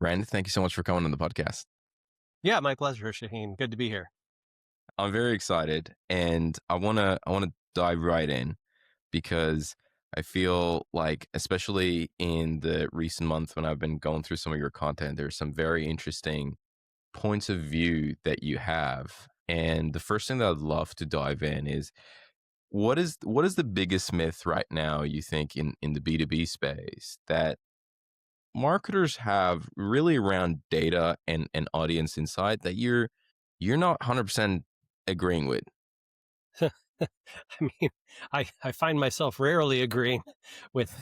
Rand, thank you so much for coming on the podcast. Yeah, my pleasure, Shahin. Good to be here. I'm very excited, and I wanna dive right in because I feel like, especially in the recent month when I've been going through some of your content, there's some very interesting points of view that you have. And the first thing that I'd love to dive in is what is the biggest myth right now you think in the B2B space that marketers have really around data and audience insight that you're not 100% agreeing with? I mean, I find myself rarely agreeing with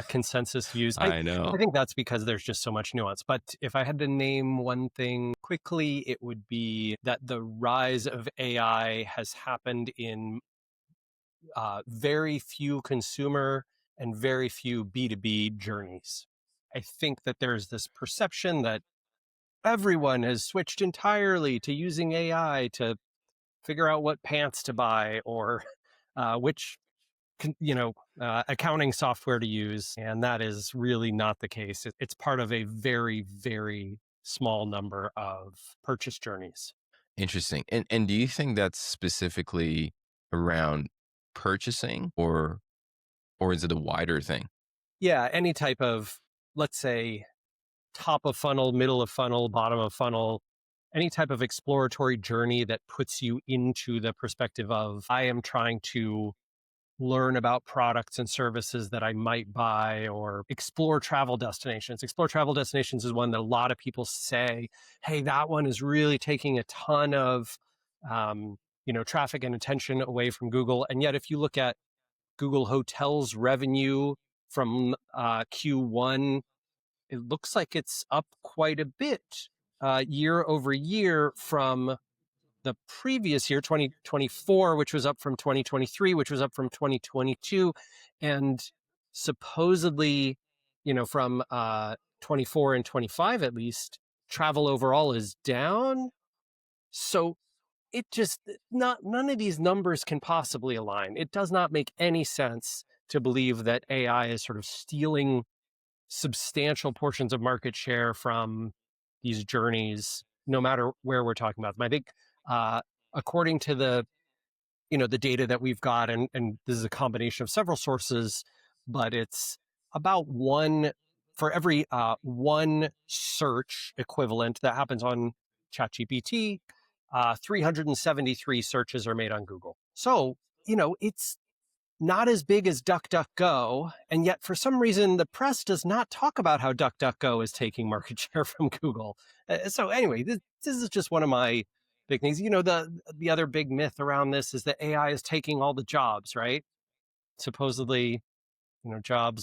consensus views. I, I know. I think that's because there's just so much nuance. But if I had to name one thing quickly, it would be that the rise of AI has happened in very few consumer and very few B2B journeys. I think that there's this perception that everyone has switched entirely to using AI to figure out what pants to buy or which accounting software to use, and that is really not the case. It's part of a very, very small number of purchase journeys. Interesting. And do you think that's specifically around purchasing or is it a wider thing? Yeah, any type of, let's say, top of funnel, middle of funnel, bottom of funnel, any type of exploratory journey that puts you into the perspective of I am trying to learn about products and services that I might buy or explore travel destinations. Explore travel destinations is one that a lot of people say, hey, that one is really taking a ton of traffic and attention away from Google. And yet if you look at Google Hotels revenue from Q1, it looks like it's up quite a bit year over year from the previous year, 2024, which was up from 2023, which was up from 2022. And supposedly, from 24 and 25 at least, travel overall is down. So it just, not, none of these numbers can possibly align. It does not make any sense to believe that AI is sort of stealing substantial portions of market share from these journeys, no matter where we're talking about them. I think, uh, according to the data that we've got, and this is a combination of several sources, but it's about one for every one search equivalent that happens on ChatGPT. 373 searches are made on Google. So, it's not as big as DuckDuckGo, and yet for some reason the press does not talk about how DuckDuckGo is taking market share from Google. So anyway, this is just one of my big things. The other big myth around this is that AI is taking all the jobs, right? Supposedly, job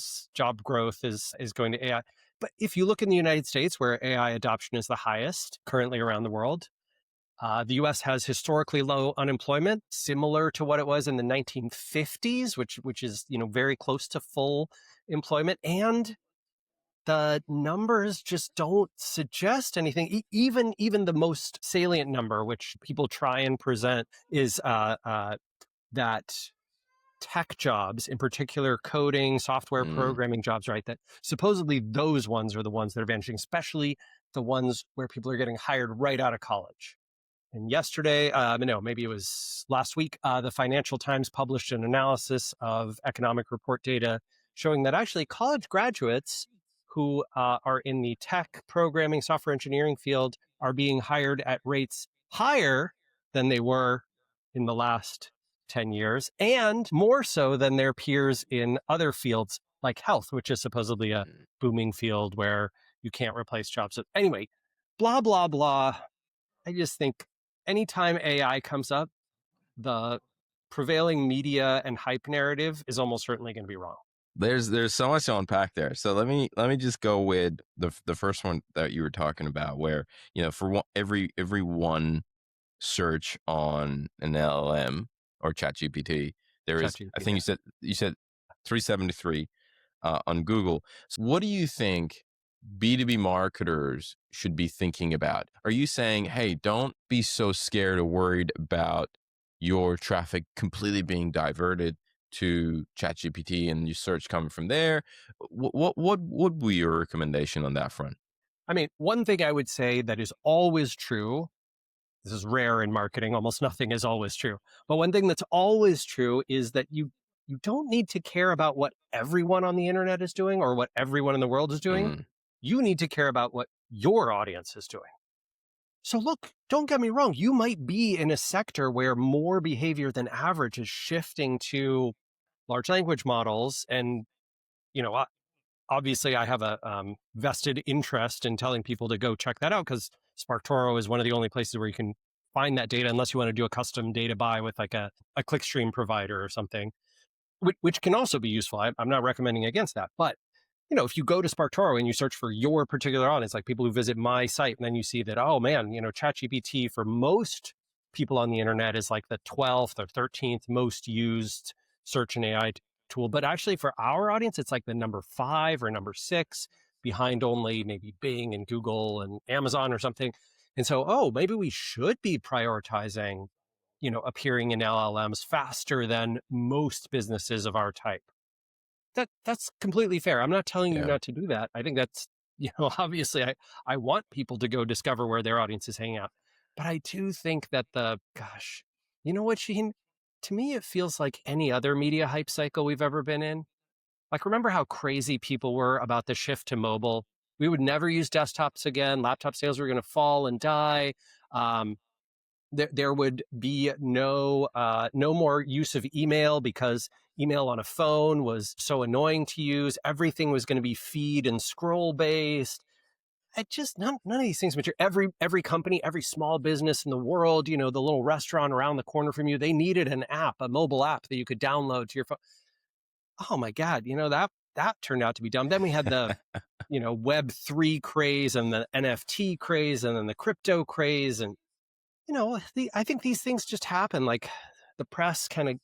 growth is going to AI. But if you look in the United States, where AI adoption is the highest currently around the world, the U.S. has historically low unemployment, similar to what it was in the 1950s, which is very close to full employment, and the numbers just don't suggest anything. Even the most salient number, which people try and present, is that tech jobs, in particular coding, software Mm, programming jobs, right? That supposedly those ones are the ones that are vanishing, especially the ones where people are getting hired right out of college. And yesterday, no, maybe it was last week, the Financial Times published an analysis of economic report data showing that actually college graduates who are in the tech programming software engineering field are being hired at rates higher than they were in the last 10 years, and more so than their peers in other fields like health, which is supposedly a mm. booming field where you can't replace jobs. So anyway, blah, blah, blah. I just think anytime AI comes up, the prevailing media and hype narrative is almost certainly going to be wrong. There's so much to unpack there. So let me just go with the first one that you were talking about, where for every one search on an LLM or ChatGPT, there is, I think ChatGPT. you said 373 on Google. So what do you think B2B marketers should be thinking about? Are you saying, hey, don't be so scared or worried about your traffic completely being diverted to ChatGPT and your search coming from there? What would be your recommendation on that front? I mean, one thing I would say that is always true, this is rare in marketing, almost nothing is always true. But one thing that's always true is that you don't need to care about what everyone on the internet is doing or what everyone in the world is doing. Mm, You need to care about what your audience is doing. So look, don't get me wrong, you might be in a sector where more behavior than average is shifting to large language models and you know, obviously I have a vested interest in telling people to go check that out because SparkToro is one of the only places where you can find that data unless you want to do a custom data buy with like a clickstream provider or something, which can also be useful. I'm not recommending against that. But, you know, if you go to SparkToro and you search for your particular audience, like people who visit my site, and then you see that, oh man, you know, ChatGPT for most people on the internet is like the 12th or 13th most used search and AI tool. But actually for our audience, it's like the number 5 or number 6 behind only maybe Bing and Google and Amazon or something. And so, oh, maybe we should be prioritizing, you know, appearing in LLMs faster than most businesses of our type. That's completely fair. I'm not telling you yeah. not to do that. I think that's, you know, obviously I want people to go discover where their audience is hanging out. But I do think that gosh, you know what, Sheen? To me, it feels like any other media hype cycle we've ever been in. Like, remember how crazy people were about the shift to mobile? We would never use desktops again. Laptop sales were going to fall and die. Um, there would be no more use of email because email on a phone was so annoying to use. Everything was going to be feed and scroll based. I just none of these things mature. Every company, every small business in the world, you know, the little restaurant around the corner from you, they needed an app, a mobile app that you could download to your phone. Oh my God, you know, that turned out to be dumb. Then we had the, you know, Web3 craze and the NFT craze and then the crypto craze. And, you know, I think these things just happen. Like the press kind of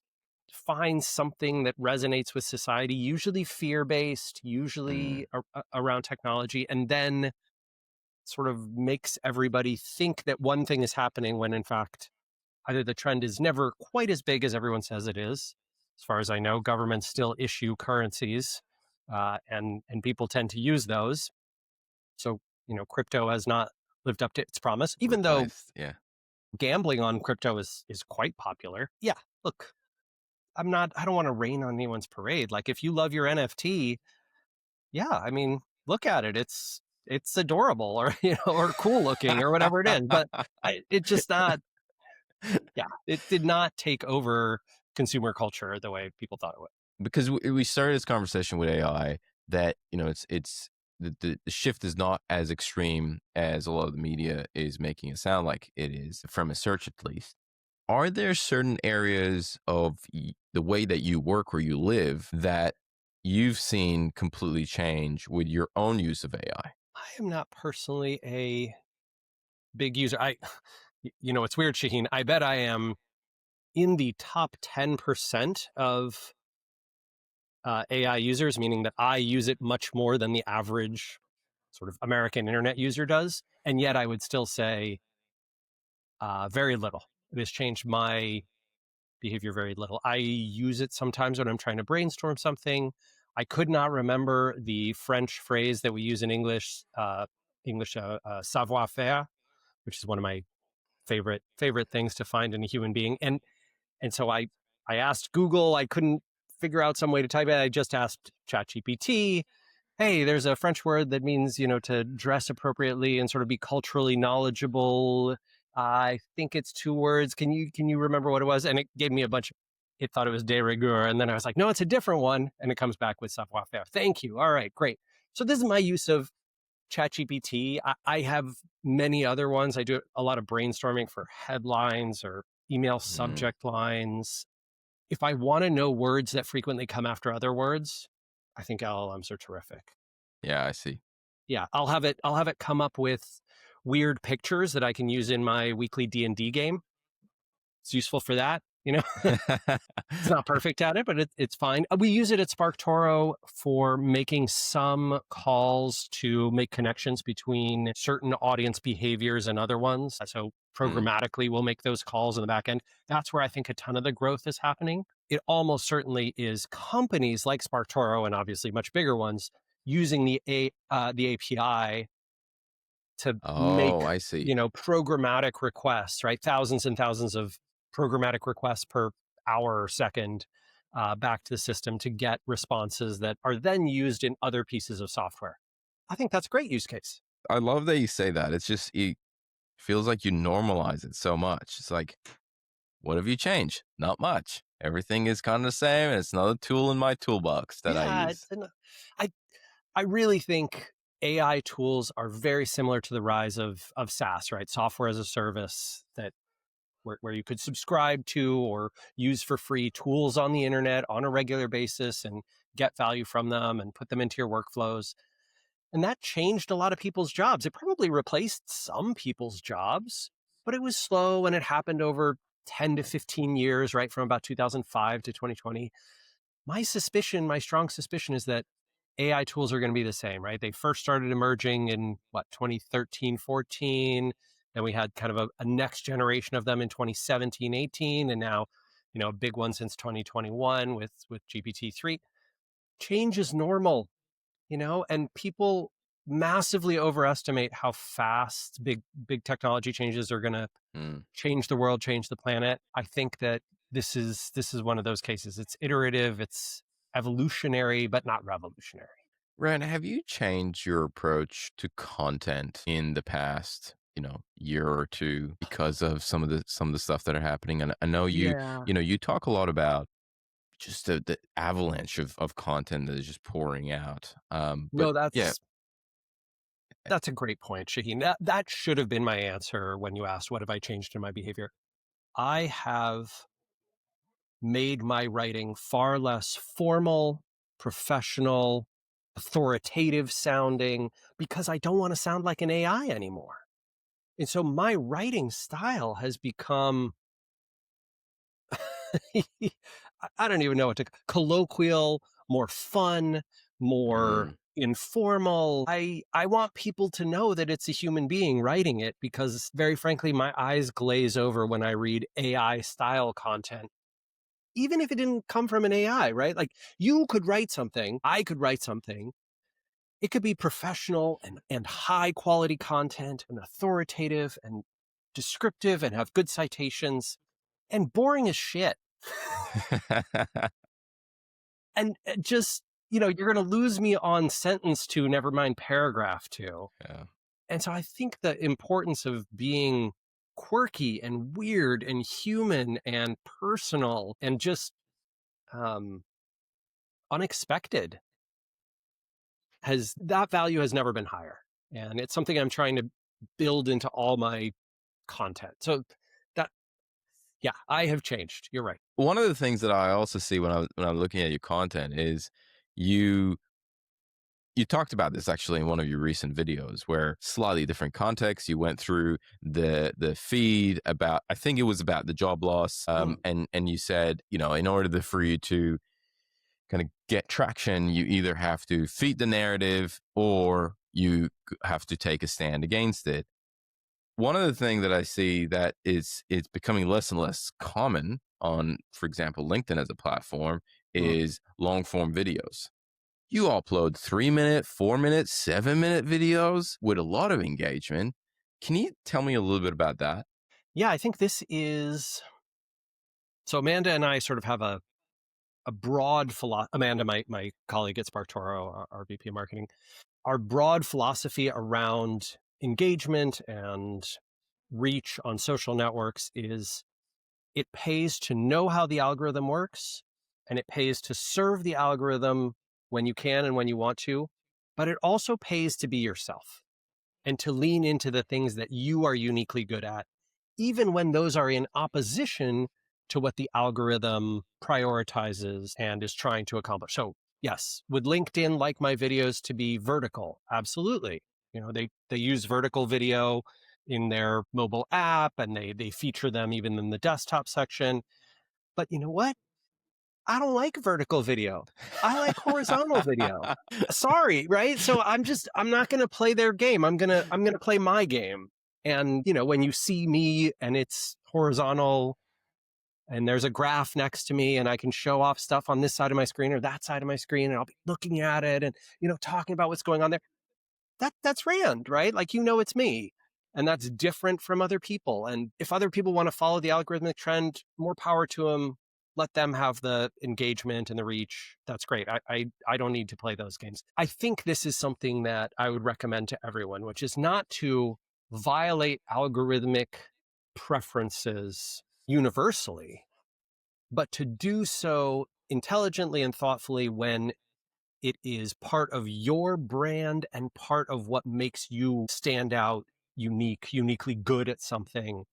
finds something that resonates with society, usually fear based, Mm, usually around technology, and then sort of makes everybody think that one thing is happening when in fact either the trend is never quite as big as everyone says it is. As far as I know, governments still issue currencies, and people tend to use those. So, you know, crypto has not lived up to its promise, even though replaced. Yeah. gambling on crypto is quite popular. Yeah, look, I don't want to rain on anyone's parade. Like if you love your NFT, yeah, I mean, look at it. It's adorable or you know or cool looking or whatever it is. But it just not yeah, it did not take over consumer culture the way people thought it would. Because we started this conversation with AI that, you know, it's the shift is not as extreme as a lot of the media is making it sound like it is, from a search at least. Are there certain areas of the way that you work where you live that you've seen completely change with your own use of AI? I am not personally a big user. You know, it's weird, Shaheen. I bet I am in the top 10% of AI users, meaning that I use it much more than the average sort of American internet user does. And yet I would still say very little. It has changed my behavior very little. I use it sometimes when I'm trying to brainstorm something. I could not remember the French phrase that we use in English, savoir faire, which is one of my favorite things to find in a human being. And so I asked Google. I couldn't figure out some way to type it. I just asked ChatGPT. Hey, there's a French word that means, you know, to dress appropriately and sort of be culturally knowledgeable. I think it's 2 words. Can you remember what it was? And it gave me a bunch of, it thought it was de rigueur. And then I was like, no, it's a different one. And it comes back with savoir faire. Thank you. All right, great. So this is my use of ChatGPT. I have many other ones. I do a lot of brainstorming for headlines or email Mm, subject lines. If I want to know words that frequently come after other words, I think LLMs are terrific. yeah, I see. Yeah, I'll have it come up with weird pictures that I can use in my weekly D&D game. It's useful for that, you know. It's not perfect at it, but it's fine. We use it at SparkToro for making some calls to make connections between certain audience behaviors and other ones. So Mm, programmatically, we'll make those calls in the back end. That's where I think a ton of the growth is happening. It almost certainly is companies like SparkToro and obviously much bigger ones using the API to make, Oh, I see. programmatic requests, right? Thousands and thousands of programmatic requests per hour or second back to the system to get responses that are then used in other pieces of software. I think that's a great use case. I love that you say that. It's just it feels like you normalize it so much. It's like, what have you changed? Not much. Everything is kind of the same, and it's another tool in my toolbox that I Yeah, use. I I really think AI tools are very similar to the rise of SaaS, right? Software as a service that where you could subscribe to or use for free tools on the internet on a regular basis and get value from them and put them into your workflows. And that changed a lot of people's jobs. It probably replaced some people's jobs, but it was slow and it happened over 10 to 15 years, right? From about 2005 to 2020. My strong suspicion is that AI tools are going to be the same, right? They first started emerging in 2013, 14. Then we had kind of a next generation of them in 2017, 18. And now, a big one since 2021 with GPT-3. Change is normal, and people massively overestimate how fast big technology changes are going to Mm. change the world, change the planet. I think that this is one of those cases. It's iterative, it's evolutionary, but not revolutionary. Ren, have you changed your approach to content in the past, year or two because of some of the stuff that are happening? And I know Yeah. you talk a lot about just the avalanche of content that is just pouring out. But No, yeah, that's a great point, Shaheen. That should have been my answer when you asked what have I changed in my behavior. I have made my writing far less formal, professional, authoritative sounding because I don't want to sound like an AI anymore. And so my writing style has become I don't even know what to colloquial, more fun, more mm. informal. I want people to know that it's a human being writing it because very frankly my eyes glaze over when I read AI style content. Even if it didn't come from an AI, right? Like you could write something, I could write something. It could be professional and high quality content and authoritative and descriptive and have good citations and boring as shit. And just, you're going to lose me on sentence two, never mind paragraph two. Yeah. And so I think the importance of being quirky and weird and human and personal and just um, unexpected that value has never been higher. And it's something I'm trying to build into all my content. So that, yeah, I have changed. You're right. One of the things that I also see when I'm looking at your content is you you talked about this actually in one of your recent videos where slightly different context. You went through the feed about, I think it was about the job loss, Mm. and you said, in order for you to kind of get traction, you either have to feed the narrative or you have to take a stand against it. One of the things that I see that it's becoming less and less common on, for example, LinkedIn as a platform Mm. is long form videos. You upload 3 minute, 4 minute, 7 minute videos with a lot of engagement. Can you tell me a little bit about that? Yeah, I think this is so. Amanda and I sort of have a broad philosophy. Amanda, my colleague at SparkToro, our VP of marketing, our broad philosophy around engagement and reach on social networks is it pays to know how the algorithm works and it pays to serve the algorithm when you can and when you want to, but it also pays to be yourself and to lean into the things that you are uniquely good at, even when those are in opposition to what the algorithm prioritizes and is trying to accomplish. So, yes, would LinkedIn like my videos to be vertical? Absolutely. They use vertical video in their mobile app and they feature them even in the desktop section. But you know what? I don't like vertical video. I like horizontal video. Sorry, right? So I'm not going to play their game. I'm going to play my game. And when you see me and it's horizontal and there's a graph next to me and I can show off stuff on this side of my screen or that side of my screen and I'll be looking at it and talking about what's going on there. that's Rand, right? Like, it's me. And that's different from other people. And if other people want to follow the algorithmic trend, more power to them. Let them have the engagement and the reach. That's great. I don't need to play those games. I think this is something that I would recommend to everyone, which is not to violate algorithmic preferences universally, but to do so intelligently and thoughtfully when it is part of your brand and part of what makes you stand out, uniquely good at something.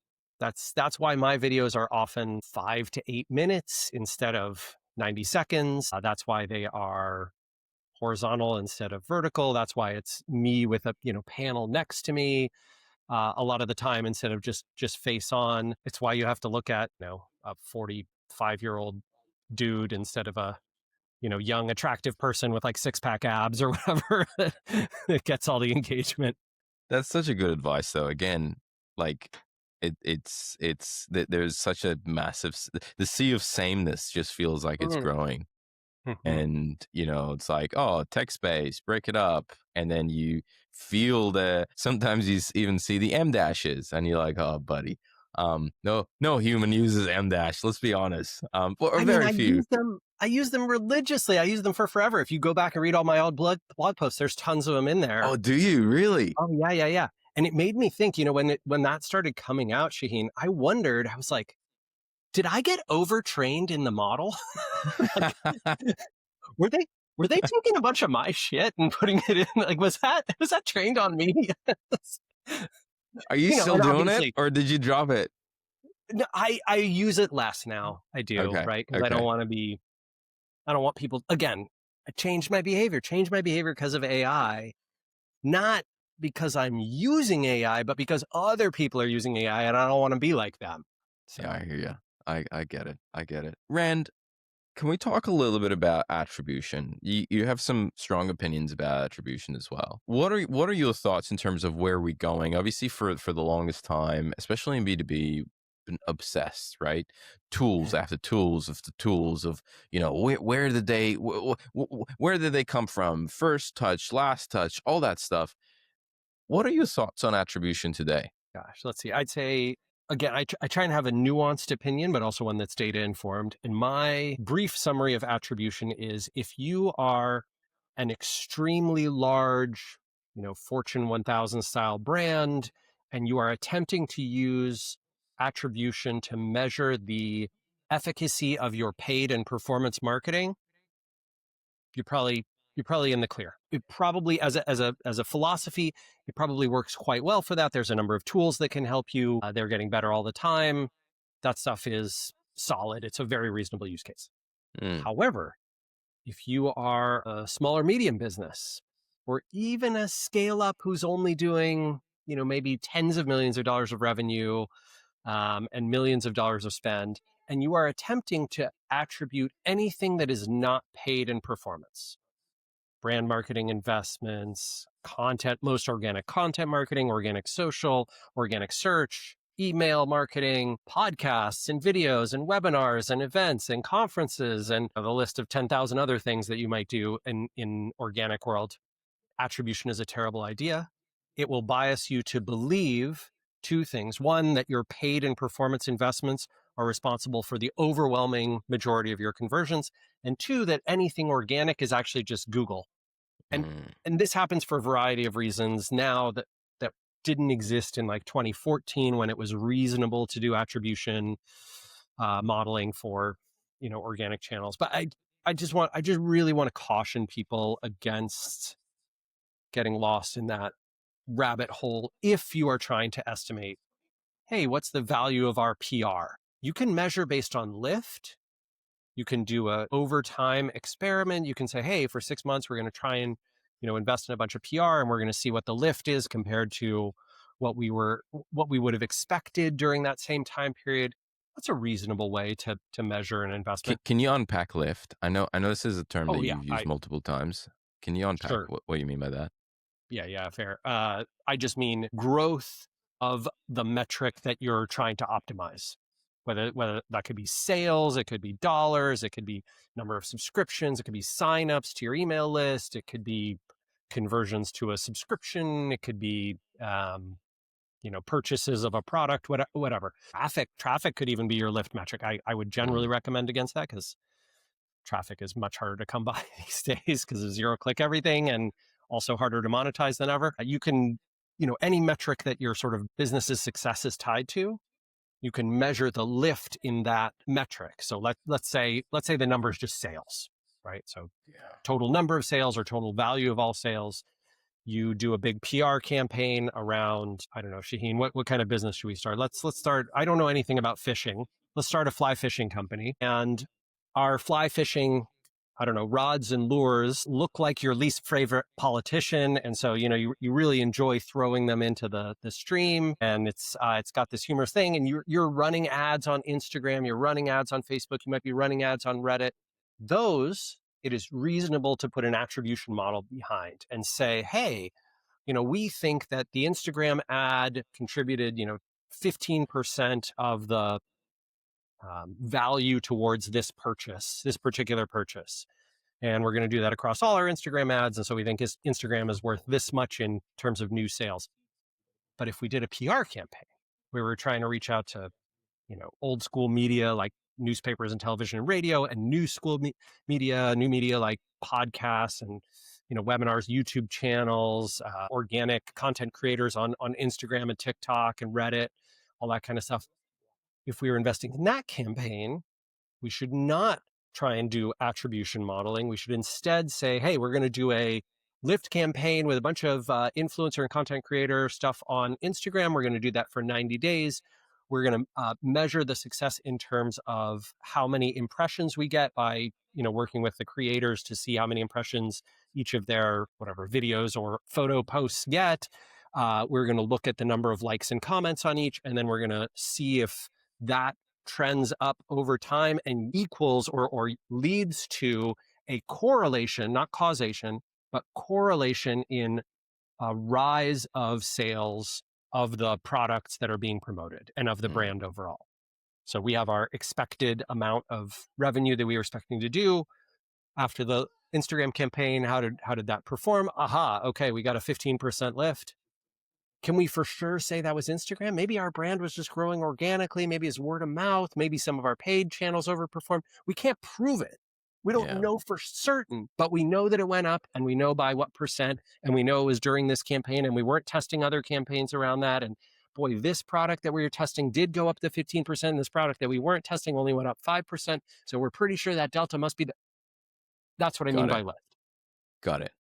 That's why my videos are often 5 to 8 minutes instead of 90 seconds. That's why they are horizontal instead of vertical. That's why it's me with a panel next to me a lot of the time instead of just face on. It's why you have to look at a 45-year-old dude instead of a young, attractive person with like 6-pack abs or whatever that gets all the engagement. That's such a good advice, though. Again, like it's that there's such a massive the sea of sameness just feels like it's Mm. growing. Mm-hmm. And it's like, oh, text space, break it up, and then you feel the sometimes you even see the M dashes and you're like, oh buddy, no human uses M dash, let's be honest, or I mean, very few. I use them religiously. I use them for forever. If you go back and read all my old blog posts, there's tons of them in there. Oh, do you really? Oh yeah, yeah, yeah. And it made me think, when that started coming out, Shahin, I wondered, I was like, did I get overtrained in the model? Like, were they taking a bunch of my shit and putting it in? Like, was that trained on me? Are you still And doing it, obviously, or did you drop it? no, I use it less now. I do, Okay, right? Because I okay. don't want people, again, I changed my behavior because of AI, not because I'm using AI, but because other people are using AI and I don't want to be like them. Yeah, So, I hear you. I get it. I get it. Rand, can we talk a little bit about attribution? You have some strong opinions about attribution as well. What are your thoughts in terms of where we're going? Obviously, for the longest time, especially in B2B, been obsessed, right? Tools after tools of the tools of where did they where did they come from? First touch, last touch, all that stuff. What are your thoughts on attribution today? gosh, let's see. I'd say, again, I try and have a nuanced opinion, but also one that's data informed. And my brief summary of attribution is if you are an extremely large, Fortune 1000 style brand, and you are attempting to use attribution to measure the efficacy of your paid and performance marketing, you're probably in the clear. It probably, as a philosophy, it probably works quite well for that. There's a number of tools that can help you. They're getting better all the time. That stuff is solid. It's a very reasonable use case. Mm, However, if you are a small or medium business, or even a scale up who's only doing, maybe tens of millions of dollars of revenue, and millions of dollars of spend, and you are attempting to attribute anything that is not paid in performance, brand marketing investments, content, most organic content marketing, organic social, organic search, email marketing, podcasts and videos and webinars and events and conferences, and the list of 10,000 other things that you might do in organic world. Attribution is a terrible idea. It will bias you to believe two things. One, that your paid and performance investments are responsible for the overwhelming majority of your conversions. And two, that anything organic is actually just Google. And mm. and this happens for a variety of reasons now that didn't exist in like 2014 when it was reasonable to do attribution modeling for organic channels. But I just really want to caution people against getting lost in that rabbit hole if you are trying to estimate, hey, what's the value of our PR? You can measure based on lift. You can do a overtime experiment. You can say, hey, for 6 months, we're going to try and, invest in a bunch of PR and we're going to see what the lift is compared to what we would have expected during that same time period. That's a reasonable way to measure an investment. Can you unpack lift? I know this is a term Oh that yeah, you've used multiple times. Can you unpack sure. what you mean by that? Yeah, fair. I just mean growth of the metric that you're trying to optimize. Whether that could be sales, it could be dollars, it could be number of subscriptions, it could be signups to your email list, it could be conversions to a subscription. It could be, purchases of a product, whatever. Traffic could even be your lift metric. I would generally Mm, recommend against that because traffic is much harder to come by these days because of zero click everything, and also harder to monetize than ever. You can, any metric that your sort of business's success is tied to, you can measure the lift in that metric. So let's say the number is just sales, right? So yeah. total number of sales or total value of all sales. You do a big PR campaign around, I don't know, Shahin, what kind of business should we start? Let's start. I don't know anything about fishing. Let's start a fly fishing company. And our fly fishing, I don't know, rods and lures look like your least favorite politician. And so, you really enjoy throwing them into the stream. And it's got this humorous thing. And you're running ads on Instagram, you're running ads on Facebook, you might be running ads on Reddit. Those, it is reasonable to put an attribution model behind and say, hey, we think that the Instagram ad contributed, 15% of the value towards this particular purchase. And we're going to do that across all our Instagram ads. And so we think Instagram is worth this much in terms of new sales. But if we did a PR campaign, we were trying to reach out to, old school media like newspapers and television and radio, and new school new media like podcasts and, webinars, YouTube channels, organic content creators on Instagram and TikTok and Reddit, all that kind of stuff. If we were investing in that campaign, we should not try and do attribution modeling. We should instead say, hey, we're going to do a lift campaign with a bunch of influencer and content creator stuff on Instagram. We're going to do that for 90 days. We're going to measure the success in terms of how many impressions we get by, working with the creators to see how many impressions each of their whatever videos or photo posts get. We're going to look at the number of likes and comments on each, and then we're going to see if that trends up over time and equals or leads to a correlation, not causation, but correlation in a rise of sales of the products that are being promoted and of the Mm, brand overall. So we have our expected amount of revenue that we were expecting to do after the Instagram campaign. How did that perform? Aha, okay, we got a 15% lift. Can we for sure say that was Instagram? Maybe our brand was just growing organically. Maybe it's word of mouth. Maybe some of our paid channels overperformed. We can't prove it. We don't yeah. know for certain, but we know that it went up, and we know by what percent, and we know it was during this campaign, and we weren't testing other campaigns around that. And boy, this product that we were testing did go up to 15%. And this product that we weren't testing only went up 5%. So we're pretty sure that delta must be that's what I mean Got by it. lift. Got it.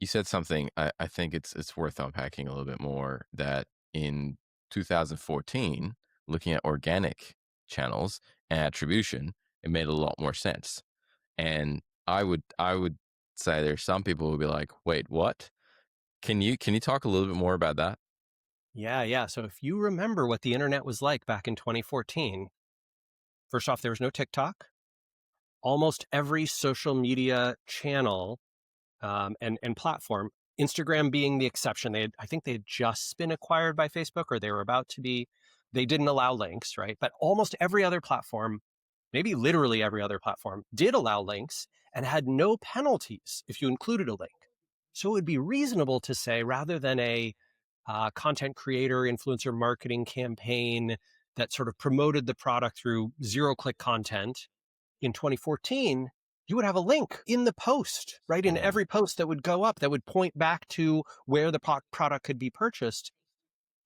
You said something I think it's worth unpacking a little bit more, that in 2014, looking at organic channels and attribution, it made a lot more sense. And I would say there's some people who'll be like, "Wait, what? Can you talk a little bit more about that?" Yeah. So if you remember what the internet was like back in 2014, first off, there was no TikTok. Almost every social media channel and platform, Instagram being the exception, I think they had just been acquired by Facebook, or they were about to be. They didn't allow links, right? But almost every other platform, maybe literally every other platform, did allow links and had no penalties if you included a link. So it would be reasonable to say, rather than a content creator influencer marketing campaign that sort of promoted the product through zero click content in 2014, you would have a link in the post, right? In Mm, every post that would go up that would point back to where the product could be purchased.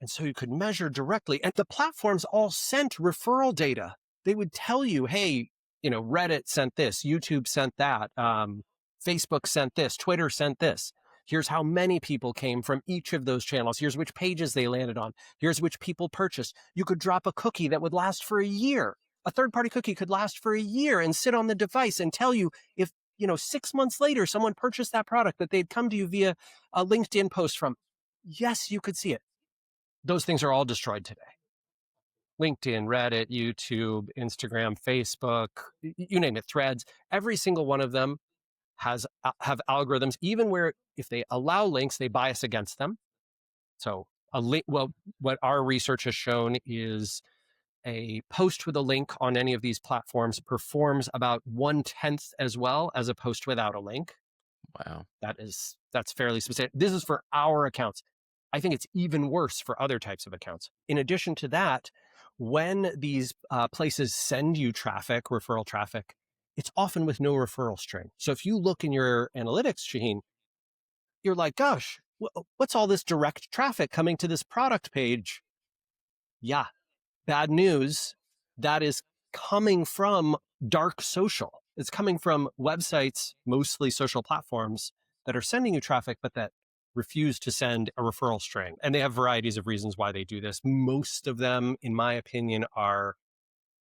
And so you could measure directly. And the platforms all sent referral data. They would tell you, hey, Reddit sent this, YouTube sent that, Facebook sent this, Twitter sent this. Here's how many people came from each of those channels. Here's which pages they landed on. Here's which people purchased. You could drop a cookie that would last for a year. A third-party cookie could last for a year and sit on the device and tell you if, 6 months later, someone purchased that product that they'd come to you via a LinkedIn post from. Yes, you could see it. Those things are all destroyed today. LinkedIn, Reddit, YouTube, Instagram, Facebook, you name it, Threads, every single one of them have algorithms, even where if they allow links, they bias against them. So what our research has shown is a post with a link on any of these platforms performs about 1/10 as well as a post without a link. Wow. That's fairly specific. This is for our accounts. I think it's even worse for other types of accounts. In addition to that, when these places send you traffic, referral traffic, it's often with no referral string. So if you look in your analytics, Shaheen, you're like, gosh, what's all this direct traffic coming to this product page? Yeah, bad news. That is coming from dark social. It's coming from websites, mostly social platforms, that are sending you traffic, but that refuse to send a referral string. And they have varieties of reasons why they do this. Most of them, in my opinion, are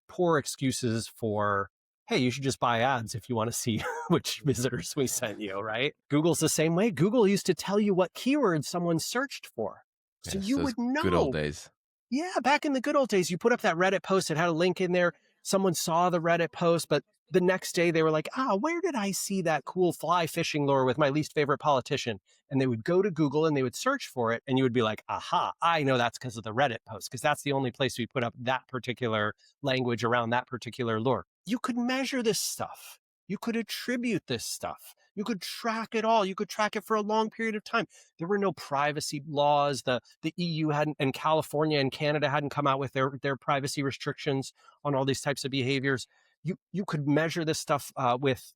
poor excuses for, hey, you should just buy ads if you want to see which visitors we sent you, right? Google's the same way. Google used to tell you what keywords someone searched for. So Yes, you those would good old know. days. Yeah, back in the good old days, you put up that Reddit post, it had a link in there. Someone saw the Reddit post, but the next day they were like, where did I see that cool fly fishing lure with my least favorite politician? And they would go to Google and they would search for it. And you would be like, aha, I know that's because of the Reddit post, because that's the only place we put up that particular language around that particular lure. You could measure this stuff. You could attribute this stuff. You could track it all. You could track it for a long period of time. There were no privacy laws. The EU hadn't, and California and Canada hadn't come out with their privacy restrictions on all these types of behaviors. You could measure this stuff with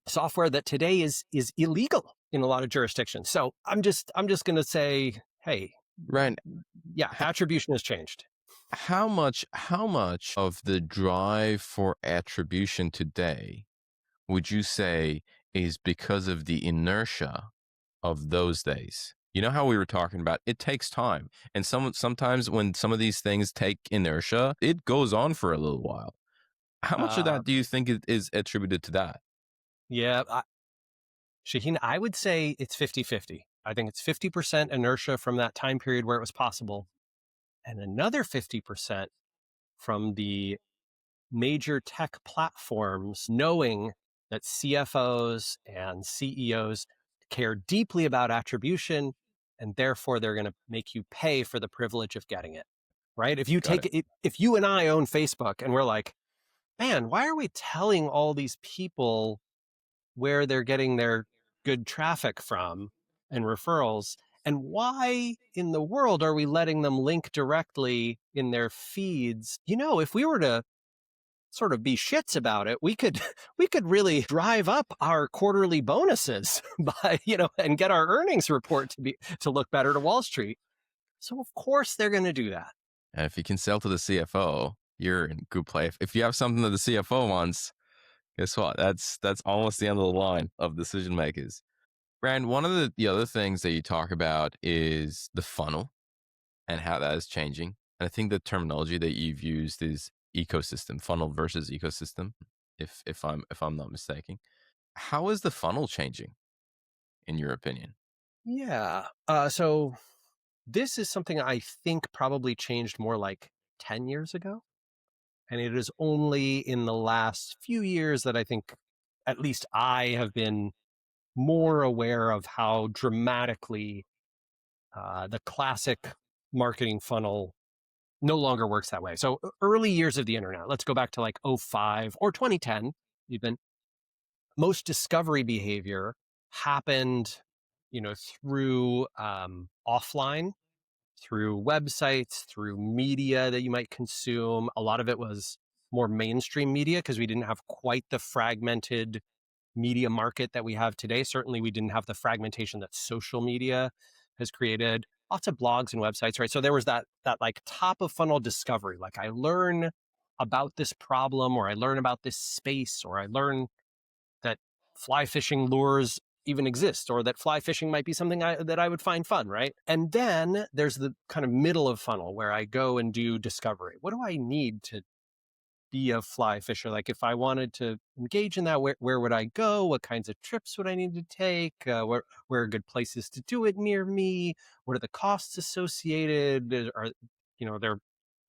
software that today is illegal in a lot of jurisdictions. So I'm just going to say, hey, Right. yeah, attribution has changed. How much of the drive for attribution today would you say is because of the inertia of those days? You know how we were talking about it takes time. And sometimes when some of these things take inertia, it goes on for a little while. How much of Uh, that do you think is attributed to that? yeah, Shaheen, I would say it's 50-50. I think it's 50% inertia from that time period where it was possible, and another 50% from the major tech platforms knowing that CFOs and CEOs care deeply about attribution, and therefore they're going to make you pay for the privilege of getting it. Right? If you Got take it. it, if you and I own Facebook and we're like, man, why are we telling all these people where they're getting their good traffic from and referrals? And why in the world are we letting them link directly in their feeds? If we were to sort of be shits about it, we could we could really drive up our quarterly bonuses by, and get our earnings report to look better to Wall Street. So of course they're going to do that. And if you can sell to the CFO, you're in good play. If you have something that the CFO wants, guess what? That's almost the end of the line of decision makers. Brand, one of the other things that you talk about is the funnel and how that is changing. And I think the terminology that you've used is ecosystem, funnel versus ecosystem, if I'm not mistaken. How is the funnel changing, in your opinion? Yeah. So this is something I think probably changed more like 10 years ago. And it is only in the last few years that I think at least I have been more aware of how dramatically the classic marketing funnel no longer works that way. So early years of the internet, let's go back to like '05 or 2010, even, most discovery behavior happened, through offline, through websites, through media that you might consume. A lot of it was more mainstream media because we didn't have quite the fragmented media market that we have today. Certainly, we didn't have the fragmentation that social media has created. Lots of blogs and websites, right? So there was that like top of funnel discovery. Like I learn about this problem, or I learn about this space, or I learn that fly fishing lures even exist, or that fly fishing might be something that I would find fun, right? And then there's the kind of middle of funnel where I go and do discovery. What do I need to be a fly fisher? Like if I wanted to engage in that, where would I go? What kinds of trips would I need to take? Where are good places to do it near me? What are the costs associated? Are there,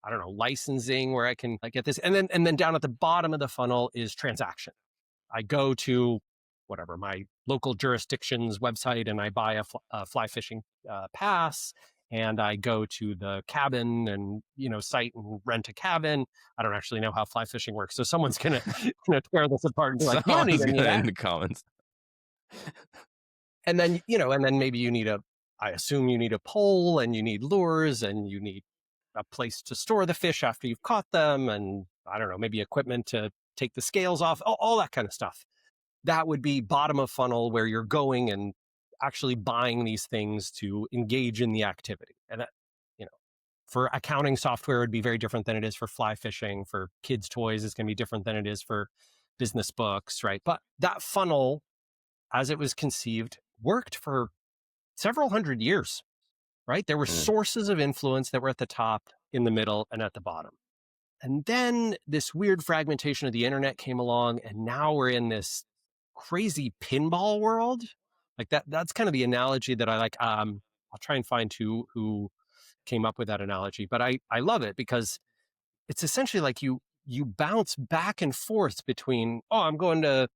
I don't know, licensing where I can like get this? And then down at the bottom of the funnel is transaction. I go to whatever my local jurisdiction's website and I buy a fly fishing pass, and I go to the cabin and site and rent a cabin. I don't actually know how fly fishing works, so someone's gonna tear this apart and be like, "You don't need Someone's any of gonna that." in the comments. And then, and then maybe I assume you need a pole and you need lures and you need a place to store the fish after you've caught them. And I don't know, maybe equipment to take the scales off, all that kind of stuff. That would be bottom of funnel where you're going and actually buying these things to engage in the activity. And that, you know, for accounting software, it would be very different than it is for fly fishing. For kids' toys, it's going to be different than it is for business books, right? But that funnel, as it was conceived, worked for several hundred years, right? There were Mm, sources of influence that were at the top, in the middle, and at the bottom. And then this weird fragmentation of the internet came along, and now we're in this crazy pinball world. Like that's kind of the analogy that I like. I'll try and find who came up with that analogy, but I love it because it's essentially like you bounce back and forth between, oh, I'm going to,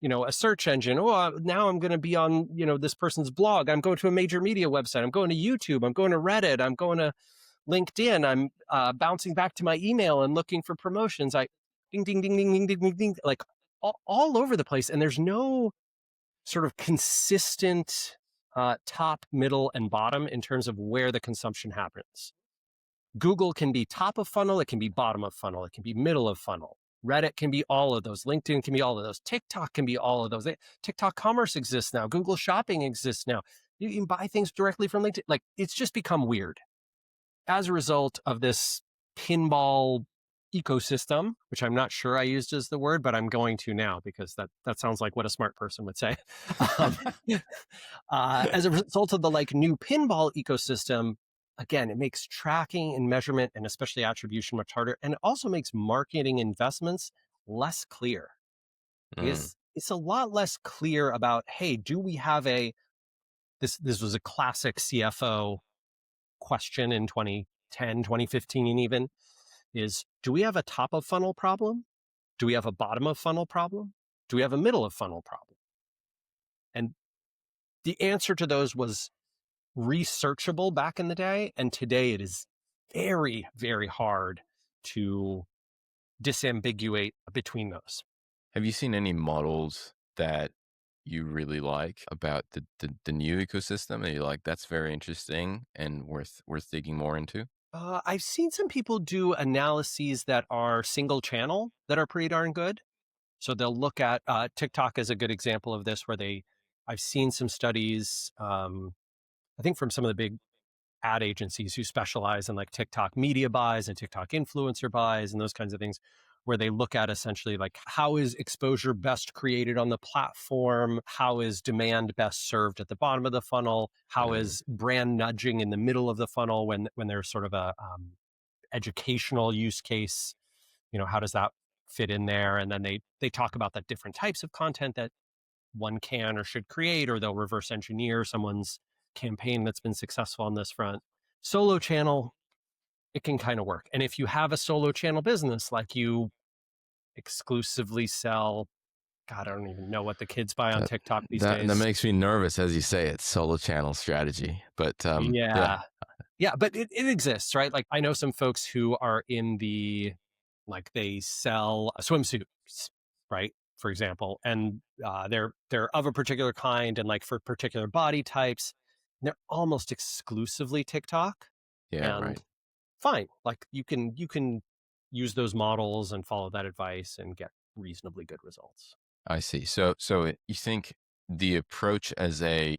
a search engine. Oh, now I'm going to be on, this person's blog. I'm going to a major media website. I'm going to YouTube. I'm going to Reddit. I'm going to LinkedIn. I'm bouncing back to my email and looking for promotions. I ding, ding, ding, ding, ding, ding, ding, ding, like all over the place. And there's no sort of consistent top, middle, and bottom in terms of where the consumption happens. Google can be top of funnel, it can be bottom of funnel, it can be middle of funnel. Reddit can be all of those. LinkedIn can be all of those. TikTok can be all of those. TikTok commerce exists now. Google shopping exists now. You can buy things directly from LinkedIn. Like it's just become weird as a result of this pinball ecosystem, which I'm not sure I used as the word, but I'm going to now because that sounds like what a smart person would say. um, as a result of the like new pinball ecosystem, again, it makes tracking and measurement and especially attribution much harder. And it also makes marketing investments less clear. mm. It's a lot less clear about, hey, do we have this was a classic CFO question in 2010, 2015 even, is do we have a top of funnel problem? Do we have a bottom of funnel problem? Do we have a middle of funnel problem? And the answer to those was researchable back in the day. And today it is very, very hard to disambiguate between those. Have you seen any models that you really like about the new ecosystem and you're like, that's very interesting and worth digging more into? I've seen some people do analyses that are single channel that are pretty darn good. So they'll look at TikTok as a good example of this, where I've seen some studies, I think from some of the big ad agencies who specialize in like TikTok media buys and TikTok influencer buys and those kinds of things, where they look at essentially like how is exposure best created on the platform? How is demand best served at the bottom of the funnel? How Mm, is brand nudging in the middle of the funnel when there's sort of a educational use case? How does that fit in there? And then they talk about the different types of content that one can or should create, or they'll reverse engineer someone's campaign that's been successful on this front. Solo channel, it can kind of work. And if you have a solo channel business, like you exclusively sell, God, I don't even know what the kids buy on that TikTok these that days. makes me nervous as you say it, solo channel strategy. But yeah, Yeah. Yeah, but it exists, right? Like I know some folks who are in like they sell swimsuits, right? For example, and they're of a particular kind and like for particular body types, they're almost exclusively TikTok. yeah, right. And fine, like you can use those models and follow that advice and get reasonably good results. I see. You think the approach as the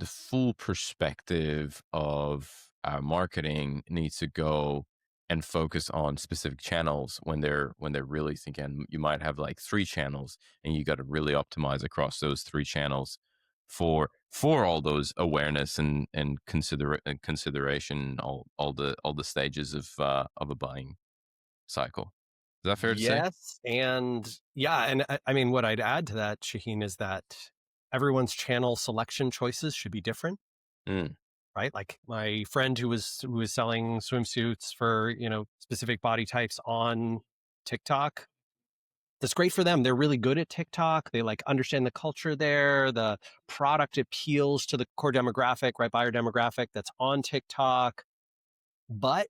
full perspective of our marketing needs to go and focus on specific channels when they're really thinking you might have like three channels and you got to really optimize across those three channels for all those awareness and consideration, all the stages of a buying cycle. Is that fair to say? Yes. And yeah. And I mean, what I'd add to that, Shaheen, is that everyone's channel selection choices should be different, Mm, right? Like my friend who was selling swimsuits for, specific body types on TikTok. That's great for them. They're really good at TikTok. They like understand the culture there. The product appeals to the core demographic, right? Buyer demographic that's on TikTok. But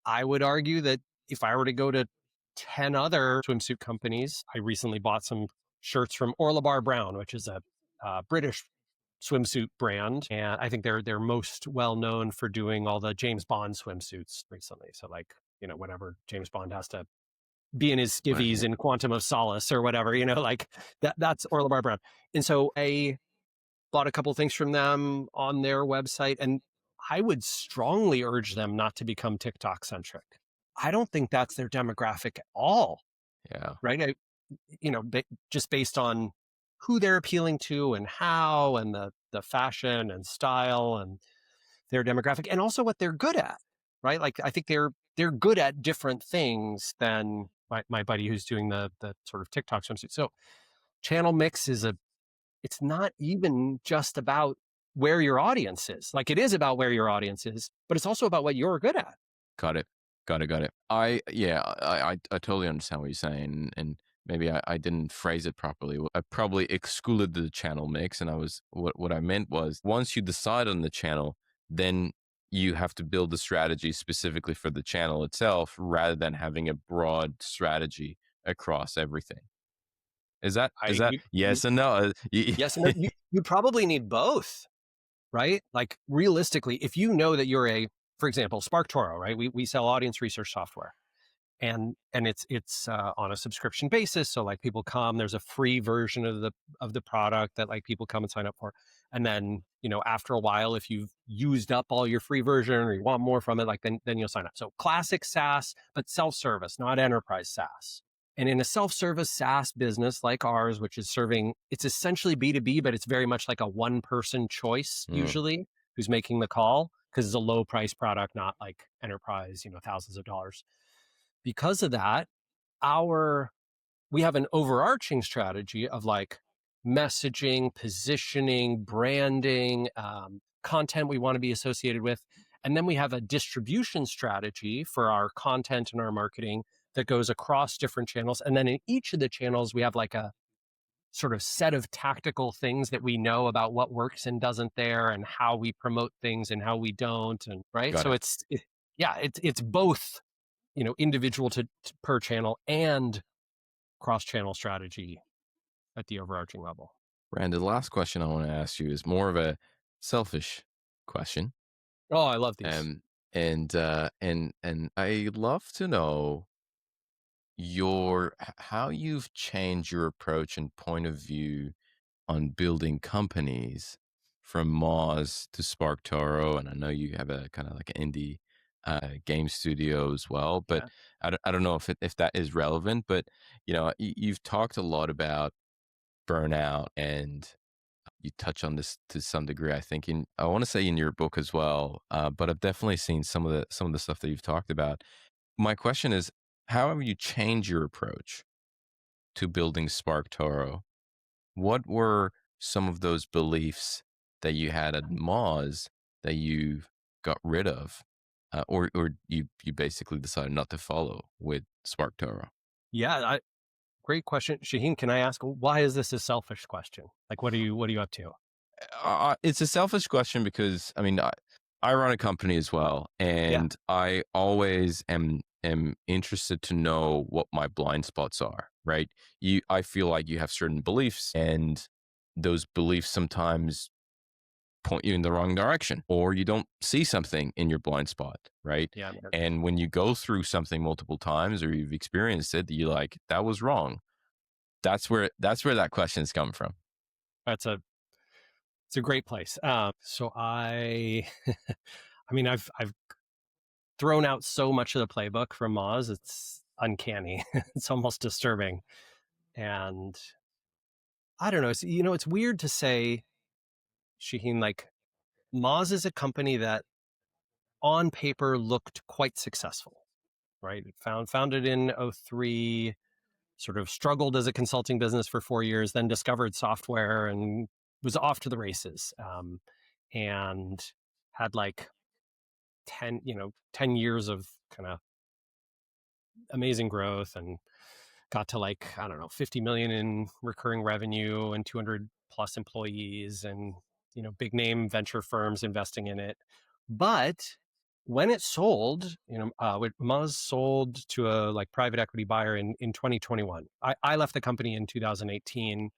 I would argue that if I were to go to 10 other swimsuit companies, I recently bought some shirts from Orla Bar Brown, which is a British swimsuit brand, and I think they're most well known for doing all the James Bond swimsuits recently. So like, whenever James Bond has to be in his Right. skivvies Yeah. in Quantum of Solace or whatever, like that's Orlebar brand. And so I bought a couple things from them on their website, and I would strongly urge them not to become TikTok centric. I don't think that's their demographic at all, Yeah. right? Just based on who they're appealing to and how, and the fashion and style and their demographic, and also what they're good at, right? Like I think they're good at different things than my buddy who's doing the sort of TikTok swimsuit. So channel mix it's not even just about where your audience is. Like it is about where your audience is, but it's also about what you're good at. Got it. Got it. Got it. I totally understand what you're saying, and maybe I didn't phrase it properly. I probably excluded the channel mix, and what I meant was once you decide on the channel, then you have to build a strategy specifically for the channel itself, rather than having a broad strategy across everything. Is that yes and no? Yes, and no, you probably need both, right? Like realistically, if you know that you're for example, SparkToro, right? We sell audience research software, and it's on a subscription basis. So like people come, there's a free version of the product that like people come and sign up for, and then after a while, if you've used up all your free version or you want more from it, like then you'll sign up. So classic SaaS, but self-service, not enterprise SaaS. And in a self-service SaaS business like ours, which is it's essentially B2B, but it's very much like a one-person choice Mm, usually who's making the call, because it's a low-price product, not like enterprise, thousands of dollars. Because of that, we have an overarching strategy of like messaging, positioning, branding, content we want to be associated with. And then we have a distribution strategy for our content and our marketing that goes across different channels. And then in each of the channels, we have like a sort of set of tactical things that we know about what works and doesn't there, and how we promote things and how we don't. And right. got So it. it's both, individual to per channel and cross-channel strategy at the overarching level. Brandon, the last question I want to ask you is more of a selfish question. Oh, I love these. Um, and I love to know how you've changed your approach and point of view on building companies from Moz to SparkToro, and I know you have a kind of like an indie game studio as well. But Yeah. I don't know if that is relevant. But you've talked a lot about burnout, and you touch on this to some degree. I think I want to say in your book as well. But I've definitely seen some of the stuff that you've talked about. My question is, how have you changed your approach to building SparkToro? What were some of those beliefs that you had at Moz that you got rid of, or you basically decided not to follow with SparkToro? Yeah, great question. Shahin, can I ask, why is this a selfish question? Like, what are you up to? It's a selfish question because I mean I run a company as well, Yeah. and I always am interested to know what my blind spots are. Right? I feel like you have certain beliefs, and those beliefs sometimes point you in the wrong direction, or you don't see something in your blind spot, right? Yeah. Man. And when you go through something multiple times or you've experienced it, you're like, that was wrong. That's where that question's come from. That's it's a great place. So I mean, I've thrown out so much of the playbook from Moz. It's uncanny. It's almost disturbing. And I don't know. It's weird to say, Shaheen, like Moz is a company that on paper looked quite successful, right? Founded in '03, sort of struggled as a consulting business for 4 years, then discovered software and was off to the races. And had like 10 years of kind of amazing growth, and got to like, I don't know, 50 million in recurring revenue and 200 plus employees, and, big name venture firms investing in it. But when it sold, when Muzz sold to a like private equity buyer in 2021, I left the company in 2018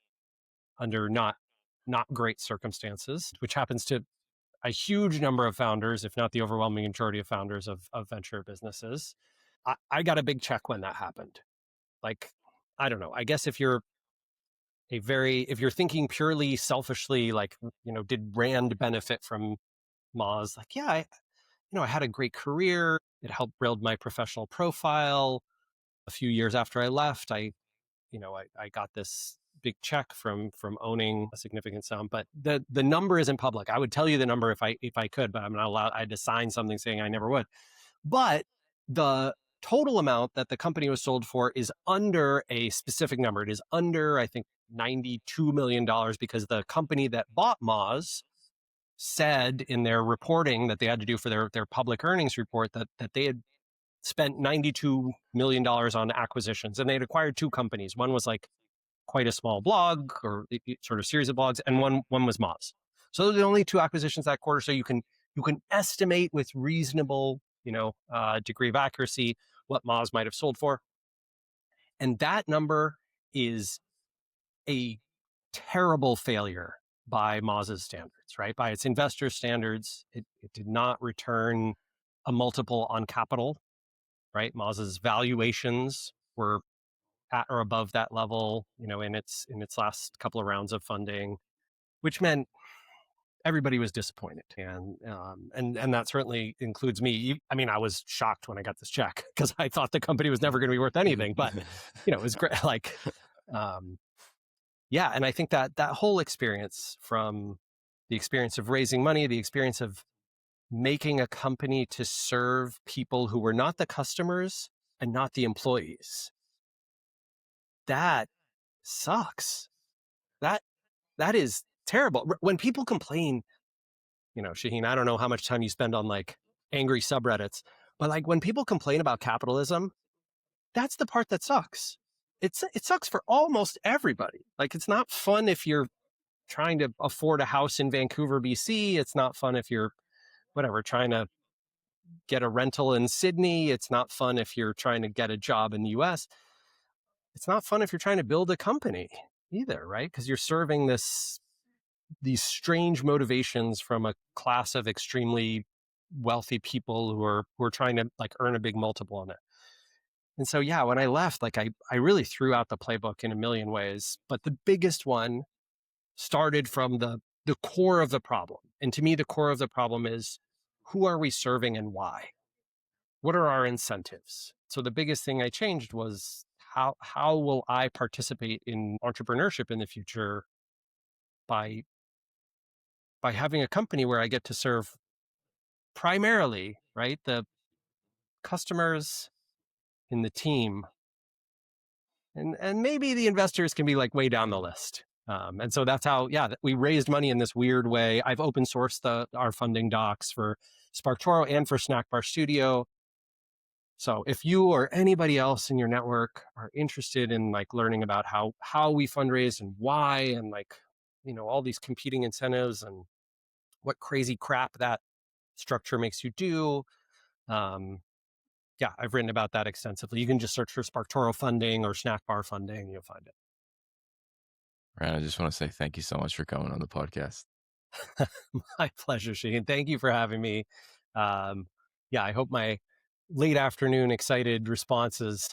under not not great circumstances, which happens to a huge number of founders, if not the overwhelming majority of founders of venture businesses. I got a big check when that happened. Like, I don't know. I guess if you're thinking purely selfishly, like, did Rand benefit from Moz? Like, yeah, I had a great career. It helped build my professional profile. A few years after I left, I got this big check from owning a significant sum, but the number isn't public. I would tell you the number if I could, but I'm not allowed. I had to sign something saying I never would. But the total amount that the company was sold for is under a specific number. It is under, I think, $92 million, because the company that bought Moz said in their reporting that they had to do for their public earnings report that they had spent $92 million on acquisitions, and they had acquired two companies. One was like quite a small blog or sort of series of blogs, and one was Moz. So those are the only two acquisitions that quarter. So you can estimate with reasonable degree of accuracy what Moz might have sold for, and that number is a terrible failure by Moz's standards, right? By its investor standards, it did not return a multiple on capital, right? Moz's valuations were at or above that level, in its last couple of rounds of funding, which meant everybody was disappointed, and that certainly includes me. I mean, I was shocked when I got this check because I thought the company was never going to be worth anything. But it was great. Like, yeah, and I think that whole experience, from the experience of raising money, the experience of making a company to serve people who were not the customers and not the employees, that sucks. That is terrible. When people complain, Shahin, I don't know how much time you spend on like angry subreddits, but like when people complain about capitalism, that's the part that sucks. It sucks for almost everybody. Like, it's not fun if you're trying to afford a house in Vancouver, BC. It's not fun if you're trying to get a rental in Sydney. It's not fun if you're trying to get a job in the US. It's not fun if you're trying to build a company either, right? Because you're serving these strange motivations from a class of extremely wealthy people who are trying to like earn a big multiple on it. And so, yeah, when I left, like I really threw out the playbook in a million ways, but the biggest one started from the core of the problem. And to me, the core of the problem is, who are we serving and why? What are our incentives? So the biggest thing I changed was, how will I participate in entrepreneurship in the future by having a company where I get to serve primarily, right, the customers in the team, and maybe the investors can be like way down the list. And so that's how, we raised money in this weird way. I've open sourced our funding docs for SparkToro and for Snackbar Studio. So if you or anybody else in your network are interested in like learning about how we fundraise and why, and like, all these competing incentives and what crazy crap that structure makes you do, I've written about that extensively. You can just search for SparkToro funding or Snackbar funding, and you'll find it. Ryan, I just want to say thank you so much for coming on the podcast. My pleasure, Shahin. Thank you for having me. I hope my late afternoon excited responses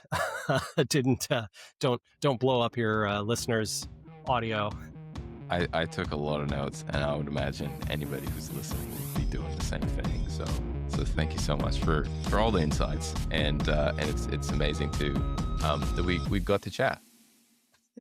don't blow up your listeners' audio. I took a lot of notes, and I would imagine anybody who's listening would be doing the same thing. So thank you so much for all the insights, and it's amazing too that we got to chat.